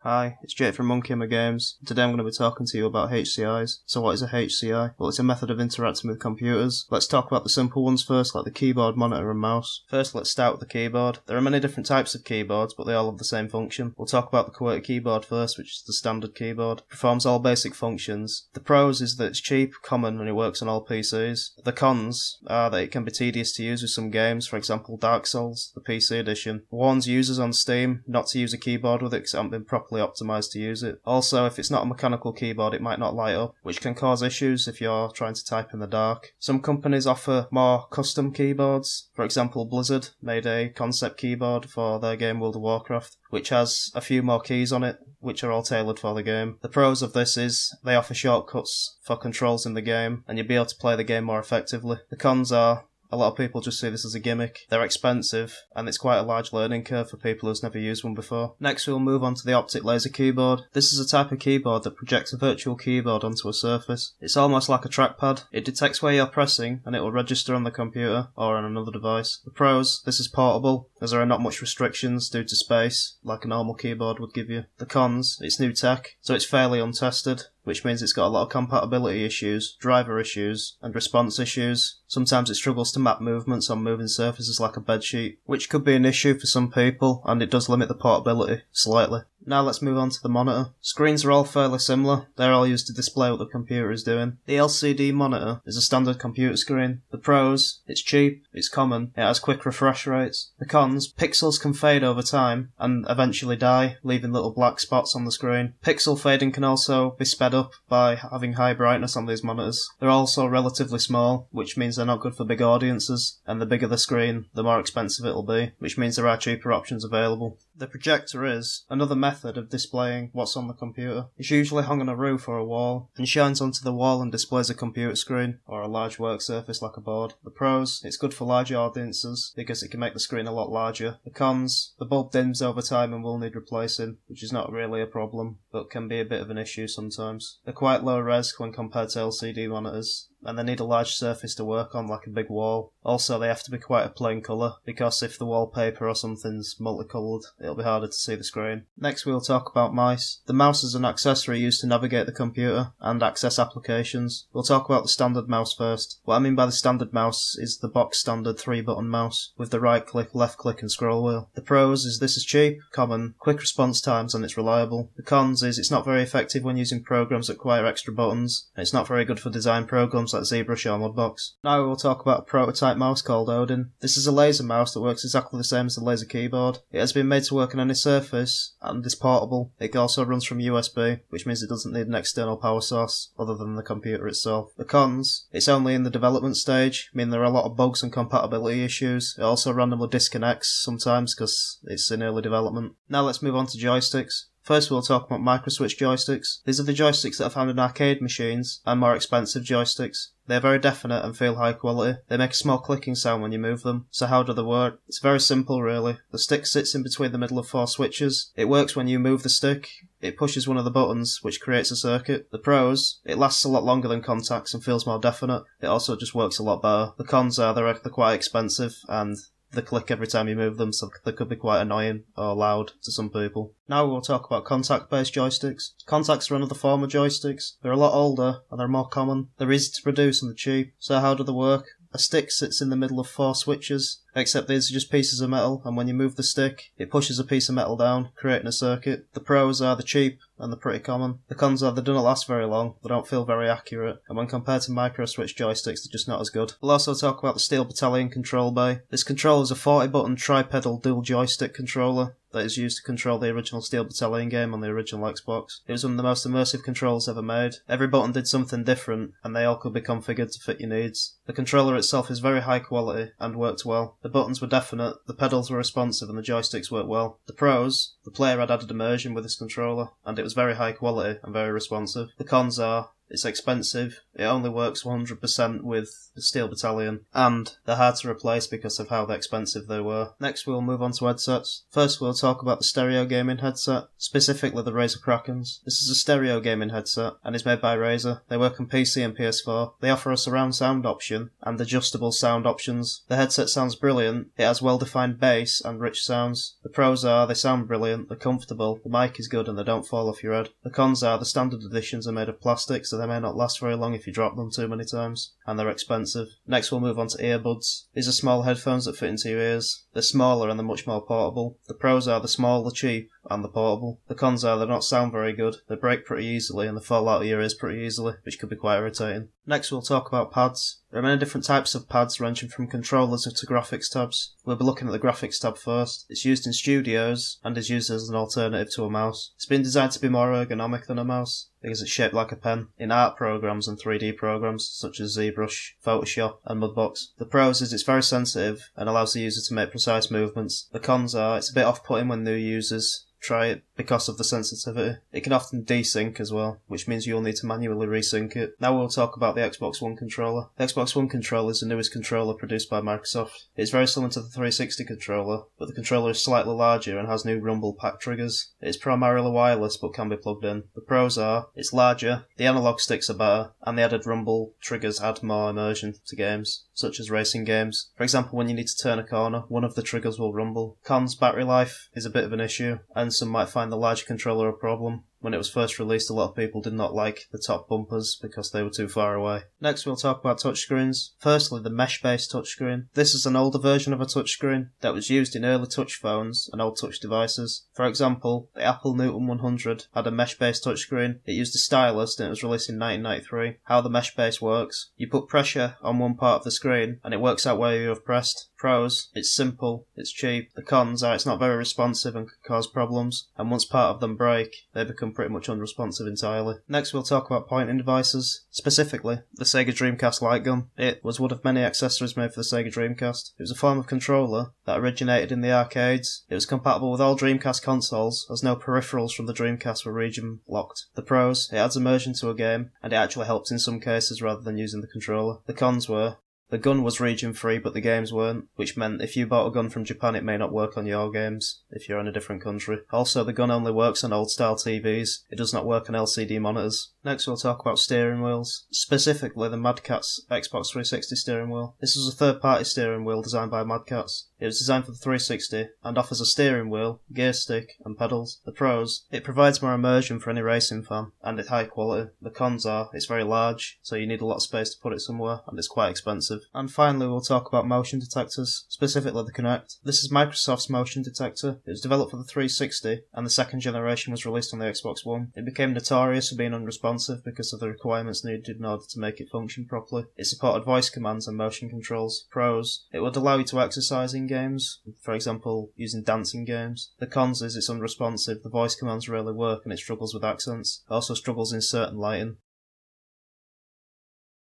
Hi, it's Jake from mk2 Games. Today I'm going to be talking to you about HCIs. So what is a HCI? Well, it's a method of interacting with computers. Let's talk about the simple ones first, like the keyboard, monitor and mouse. First, let's start with the keyboard. There are many different types of keyboards, but they all have the same function. We'll talk about the QWERTY keyboard first, which is the standard keyboard. It performs all basic functions. The pros is that it's cheap, common, and it works on all PCs. The cons are that it can be tedious to use with some games, for example Dark Souls, the PC edition. It warns users on Steam not to use a keyboard with it because it hasn't been properly optimized to use it. Also, if it's not a mechanical keyboard, it might not light up, which can cause issues if you're trying to type in the dark. Some companies offer more custom keyboards. For example, Blizzard made a concept keyboard for their game World of Warcraft, which has a few more keys on it, which are all tailored for the game. The pros of this is they offer shortcuts for controls in the game, and you'll be able to play the game more effectively. The cons are a lot of people just see this as a gimmick. They're expensive, and it's quite a large learning curve for people who's never used one before. Next we'll move on to the optic laser keyboard. This is a type of keyboard that projects a virtual keyboard onto a surface. It's almost like a trackpad. It detects where you're pressing, and it will register on the computer or on another device. The pros, this is portable, as there are not much restrictions due to space, like a normal keyboard would give you. The cons, it's new tech, so it's fairly untested, which means it's got a lot of compatibility issues, driver issues, and response issues. Sometimes it struggles to map movements on moving surfaces like a bedsheet, which could be an issue for some people, and it does limit the portability slightly. Now let's move on to the monitor. Screens are all fairly similar. They're all used to display what the computer is doing. The LCD monitor is a standard computer screen. The pros, it's cheap, it's common, it has quick refresh rates. The cons, pixels can fade over time and eventually die, leaving little black spots on the screen. Pixel fading can also be sped up by having high brightness on these monitors. They're also relatively small, which means they're not good for big audiences, and the bigger the screen, the more expensive it'll be, which means there are cheaper options available. The projector is another method of displaying what's on the computer. It's usually hung on a roof or a wall, and shines onto the wall and displays a computer screen, or a large work surface like a board. The pros, it's good for large audiences, because it can make the screen a lot larger. The cons, the bulb dims over time and will need replacing, which is not really a problem, but can be a bit of an issue sometimes. They're quite low res when compared to LCD monitors, and they need a large surface to work on, like a big wall. Also, they have to be quite a plain colour, because if the wallpaper or something's multicoloured, it'll be harder to see the screen. Next we'll talk about mice. The mouse is an accessory used to navigate the computer and access applications. We'll talk about the standard mouse first. What I mean by the standard mouse is the box standard 3-button mouse, with the right click, left click and scroll wheel. The pros is this is cheap, common, quick response times and it's reliable. The cons is it's not very effective when using programs that require extra buttons, and it's not very good for design programs like ZBrush or Modbox. Now we will talk about a prototype mouse called Odin. This is a laser mouse that works exactly the same as the laser keyboard. It has been made to work on any surface and is portable. It also runs from USB, which means it doesn't need an external power source other than the computer itself. The cons, it's only in the development stage, meaning there are a lot of bugs and compatibility issues. It also randomly disconnects sometimes because it's in early development. Now let's move on to joysticks. First we'll talk about microswitch joysticks. These are the joysticks that are found in arcade machines and more expensive joysticks. They are very definite and feel high quality. They make a small clicking sound when you move them. So how do they work? It's very simple really. The stick sits in between the middle of 4 switches. It works when you move the stick. It pushes one of the buttons, which creates a circuit. The pros, it lasts a lot longer than contacts and feels more definite. It also just works a lot better. The cons are they're quite expensive and they click every time you move them, so they could be quite annoying or loud to some people. Now we'll talk about contact-based joysticks. Contacts are another form of joysticks. They're a lot older and they're more common. They're easy to produce and they're cheap. So how do they work? A stick sits in the middle of 4 switches, except these are just pieces of metal, and when you move the stick, it pushes a piece of metal down, creating a circuit. The pros are they're cheap, and they're pretty common. The cons are they don't last very long, they don't feel very accurate, and when compared to micro-switch joysticks, they're just not as good. We'll also talk about the Steel Battalion control bay. This controller is a 40-button tri-pedal dual joystick controller that is used to control the original Steel Battalion game on the original Xbox. It was one of the most immersive controls ever made. Every button did something different, and they all could be configured to fit your needs. The controller itself is very high quality and worked well. The buttons were definite, the pedals were responsive, and the joysticks worked well. The pros, the player had added immersion with this controller, and it was very high quality and very responsive. The cons are it's expensive, it only works 100% with the Steel Battalion, and they're hard to replace because of how expensive they were. Next we'll move on to headsets. First we'll talk about the stereo gaming headset, specifically the Razer Krakens. This is a stereo gaming headset, and is made by Razer. They work on PC and PS4. They offer a surround sound option, and adjustable sound options. The headset sounds brilliant, it has well-defined bass and rich sounds. The pros are, they sound brilliant, they're comfortable, the mic is good and they don't fall off your head. The cons are, the standard editions are made of plastic, so they may not last very long if you drop them too many times, and they're expensive. Next we'll move on to earbuds. These are small headphones that fit into your ears. They're smaller and they're much more portable. The pros are, they're small, they're cheap, and they're portable. The cons are, they don't sound very good, they break pretty easily and they fall out of your ears pretty easily, which could be quite irritating. Next we'll talk about pads. There are many different types of pads ranging from controllers to graphics tabs. We'll be looking at the graphics tab first. It's used in studios and is used as an alternative to a mouse. It's been designed to be more ergonomic than a mouse because it's shaped like a pen in art programs and 3D programs such as ZBrush, Photoshop and Mudbox. The pros is it's very sensitive and allows the user to make precise movements. The cons are it's a bit off-putting when new users try it because of the sensitivity. It can often desync as well, which means you'll need to manually resync it. Now we'll talk about the Xbox One controller. The Xbox One controller is the newest controller produced by Microsoft. It's very similar to the 360 controller, but the controller is slightly larger and has new rumble pack triggers. It is primarily wireless but can be plugged in. The pros are, it's larger, the analog sticks are better, and the added rumble triggers add more immersion to games, such as racing games. For example, when you need to turn a corner, one of the triggers will rumble. Cons, battery life is a bit of an issue, and some might find the larger controller a problem. When it was first released, a lot of people did not like the top bumpers because they were too far away. Next we'll talk about touchscreens. Firstly, the mesh-based touchscreen. This is an older version of a touchscreen that was used in early touch phones and old touch devices. For example, the Apple Newton 100 had a mesh-based touchscreen. It used a stylus and it was released in 1993. How the mesh base works. You put pressure on one part of the screen and it works out where you have pressed. Pros, it's simple, it's cheap. The cons are it's not very responsive and can cause problems, and once part of them break, they become pretty much unresponsive entirely. Next we'll talk about pointing devices, specifically the Sega Dreamcast light gun. It was one of many accessories made for the Sega Dreamcast. It was a form of controller that originated in the arcades. It was compatible with all Dreamcast consoles, as no peripherals from the Dreamcast were region locked. The pros, it adds immersion to a game, and it actually helps in some cases rather than using the controller. The cons were, the gun was region-free, but the games weren't, which meant if you bought a gun from Japan it may not work on your games, if you're in a different country. Also, the gun only works on old-style TVs, it does not work on LCD monitors. Next we'll talk about steering wheels, specifically the Mad Catz Xbox 360 steering wheel. This was a third-party steering wheel designed by Mad Catz. It was designed for the 360, and offers a steering wheel, gear stick, and pedals. The pros, it provides more immersion for any racing fan, and it's high quality. The cons are, it's very large, so you need a lot of space to put it somewhere, and it's quite expensive. And finally we'll talk about motion detectors, specifically the Kinect. This is Microsoft's motion detector. It was developed for the 360, and the second generation was released on the Xbox One. It became notorious for being unresponsive because of the requirements needed in order to make it function properly. It supported voice commands and motion controls. Pros, it would allow you to exercise in games, for example using dancing games. The cons is it's unresponsive, the voice commands rarely work and it struggles with accents. It also struggles in certain lighting.